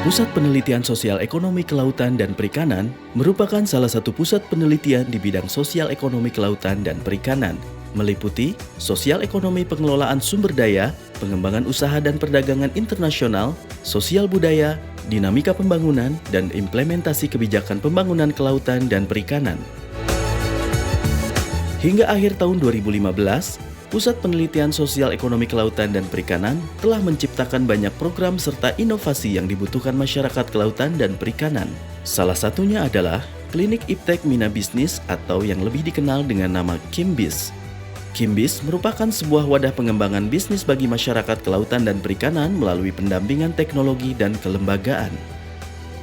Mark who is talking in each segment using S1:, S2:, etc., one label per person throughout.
S1: Pusat Penelitian Sosial Ekonomi Kelautan dan Perikanan merupakan salah satu pusat penelitian di bidang sosial ekonomi kelautan dan perikanan, meliputi sosial ekonomi pengelolaan sumber daya, pengembangan usaha dan perdagangan internasional, sosial budaya, dinamika pembangunan, dan implementasi kebijakan pembangunan kelautan dan perikanan. Hingga akhir tahun 2015, Pusat Penelitian Sosial Ekonomi Kelautan dan Perikanan telah menciptakan banyak program serta inovasi yang dibutuhkan masyarakat kelautan dan perikanan. Salah satunya adalah Klinik Iptek Mina Bisnis atau yang lebih dikenal dengan nama KIMBIS. KIMBIS merupakan sebuah wadah pengembangan bisnis bagi masyarakat kelautan dan perikanan melalui pendampingan teknologi dan kelembagaan.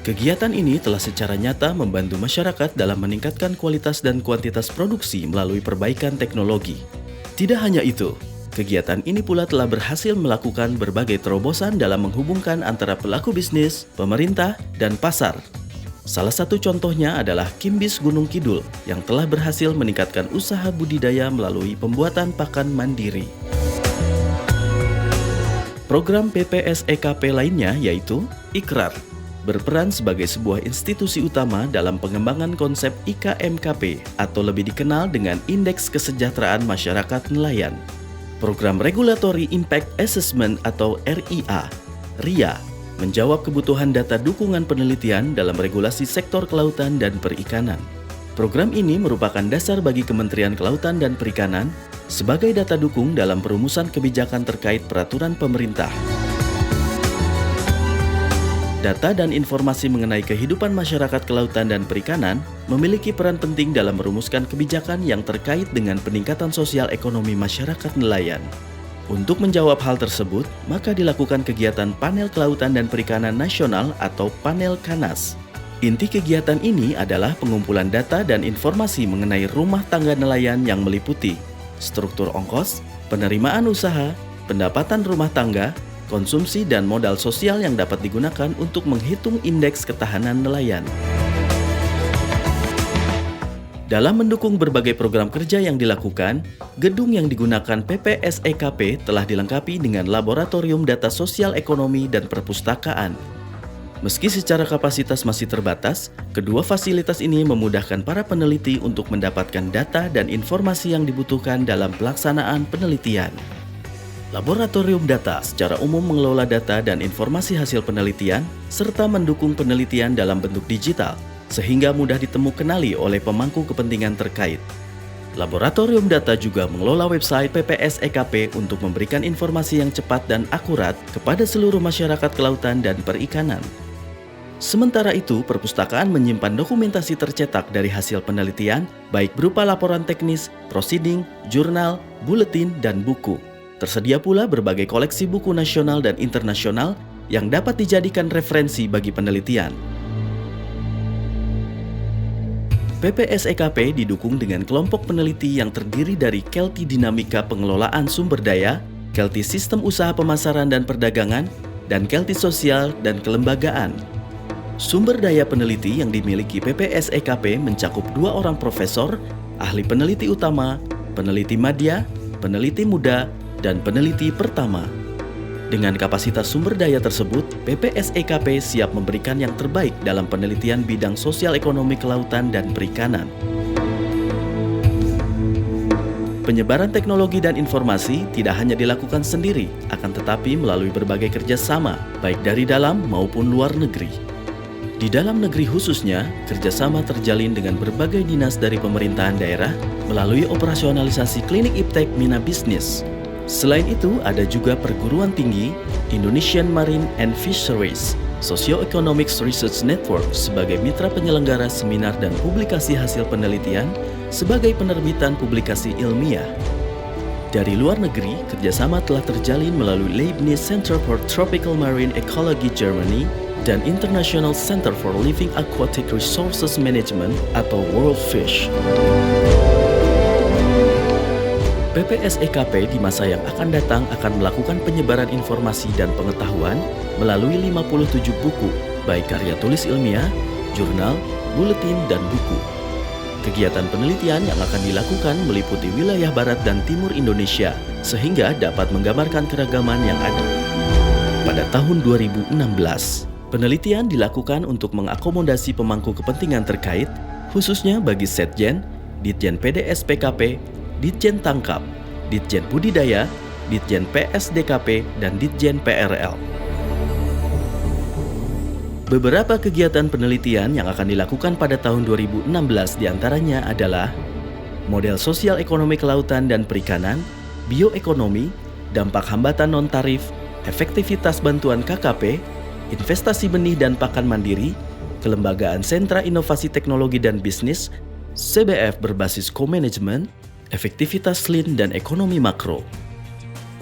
S1: Kegiatan ini telah secara nyata membantu masyarakat dalam meningkatkan kualitas dan kuantitas produksi melalui perbaikan teknologi. Tidak hanya itu, kegiatan ini pula telah berhasil melakukan berbagai terobosan dalam menghubungkan antara pelaku bisnis, pemerintah, dan pasar. Salah satu contohnya adalah KIMBIS Gunung Kidul yang telah berhasil meningkatkan usaha budidaya melalui pembuatan pakan mandiri. Program PPSEKP lainnya yaitu IKRAR, berperan sebagai sebuah institusi utama dalam pengembangan konsep IKMKP atau lebih dikenal dengan Indeks Kesejahteraan Masyarakat Nelayan. Program Regulatory Impact Assessment atau RIA menjawab kebutuhan data dukungan penelitian dalam regulasi sektor kelautan dan perikanan. Program ini merupakan dasar bagi Kementerian Kelautan dan Perikanan sebagai data dukung dalam perumusan kebijakan terkait peraturan pemerintah. Data dan informasi mengenai kehidupan masyarakat kelautan dan perikanan memiliki peran penting dalam merumuskan kebijakan yang terkait dengan peningkatan sosial ekonomi masyarakat nelayan. Untuk menjawab hal tersebut, maka dilakukan kegiatan Panel Kelautan dan Perikanan Nasional atau Panel KANAS. Inti kegiatan ini adalah pengumpulan data dan informasi mengenai rumah tangga nelayan yang meliputi struktur ongkos, penerimaan usaha, pendapatan rumah tangga, konsumsi dan modal sosial yang dapat digunakan untuk menghitung indeks ketahanan nelayan. Dalam mendukung berbagai program kerja yang dilakukan, gedung yang digunakan PPSEKP telah dilengkapi dengan laboratorium data sosial ekonomi dan perpustakaan. Meski secara kapasitas masih terbatas, kedua fasilitas ini memudahkan para peneliti untuk mendapatkan data dan informasi yang dibutuhkan dalam pelaksanaan penelitian. Laboratorium data secara umum mengelola data dan informasi hasil penelitian serta mendukung penelitian dalam bentuk digital sehingga mudah ditemukanali oleh pemangku kepentingan terkait. Laboratorium data juga mengelola website PPSEKP untuk memberikan informasi yang cepat dan akurat kepada seluruh masyarakat kelautan dan perikanan. Sementara itu, perpustakaan menyimpan dokumentasi tercetak dari hasil penelitian baik berupa laporan teknis, prosiding, jurnal, buletin, dan buku. Tersedia pula berbagai koleksi buku nasional dan internasional yang dapat dijadikan referensi bagi penelitian. PPSEKP didukung dengan kelompok peneliti yang terdiri dari Kelti Dinamika Pengelolaan Sumber Daya, Kelti Sistem Usaha Pemasaran dan Perdagangan, dan Kelti Sosial dan Kelembagaan. Sumber daya peneliti yang dimiliki PPSEKP mencakup 2 orang profesor, ahli peneliti utama, peneliti madya, peneliti muda, dan peneliti pertama. Dengan kapasitas sumber daya tersebut, PPSEKP siap memberikan yang terbaik dalam penelitian bidang sosial ekonomi kelautan dan perikanan. Penyebaran teknologi dan informasi tidak hanya dilakukan sendiri, akan tetapi melalui berbagai kerjasama, baik dari dalam maupun luar negeri. Di dalam negeri khususnya, kerjasama terjalin dengan berbagai dinas dari pemerintahan daerah melalui operasionalisasi Klinik Iptek Mina Bisnis. Selain itu, ada juga perguruan tinggi, Indonesian Marine and Fisheries, Socio-Economics Research Network sebagai mitra penyelenggara seminar dan publikasi hasil penelitian sebagai penerbitan publikasi ilmiah. Dari luar negeri, kerjasama telah terjalin melalui Leibniz Center for Tropical Marine Ecology Germany dan International Center for Living Aquatic Resources Management atau World Fish. PPSEKP di masa yang akan datang akan melakukan penyebaran informasi dan pengetahuan melalui 57 buku, baik karya tulis ilmiah, jurnal, buletin, dan buku. Kegiatan penelitian yang akan dilakukan meliputi wilayah barat dan timur Indonesia, sehingga dapat menggambarkan keragaman yang ada. Pada tahun 2016, Penelitian dilakukan untuk mengakomodasi pemangku kepentingan terkait, khususnya bagi Setjen, Ditjen PDS PKP, Ditjen Tangkap, Ditjen Budidaya, Ditjen PSDKP, dan Ditjen PRL. Beberapa kegiatan penelitian yang akan dilakukan pada tahun 2016 diantaranya adalah model sosial ekonomi kelautan dan perikanan, bioekonomi, dampak hambatan non-tarif, efektivitas bantuan KKP, investasi benih dan pakan mandiri, kelembagaan sentra inovasi teknologi dan bisnis, CBF berbasis co-management, efektivitas lean dan ekonomi makro.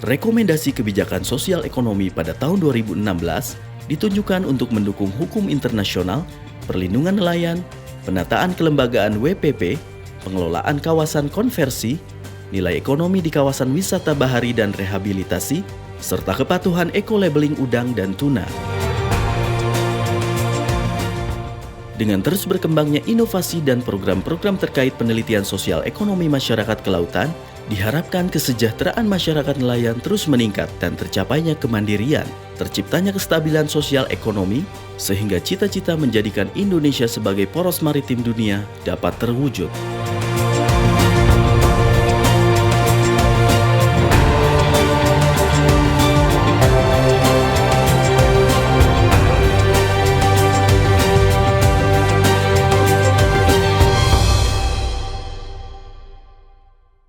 S1: Rekomendasi kebijakan sosial ekonomi pada tahun 2016 ditunjukkan untuk mendukung hukum internasional, perlindungan nelayan, penataan kelembagaan WPP, pengelolaan kawasan konversi, nilai ekonomi di kawasan wisata bahari dan rehabilitasi, serta kepatuhan eco-labeling udang dan tuna. Dengan terus berkembangnya inovasi dan program-program terkait penelitian sosial ekonomi masyarakat kelautan, diharapkan kesejahteraan masyarakat nelayan terus meningkat dan tercapainya kemandirian, terciptanya kestabilan sosial ekonomi, sehingga cita-cita menjadikan Indonesia sebagai poros maritim dunia dapat terwujud.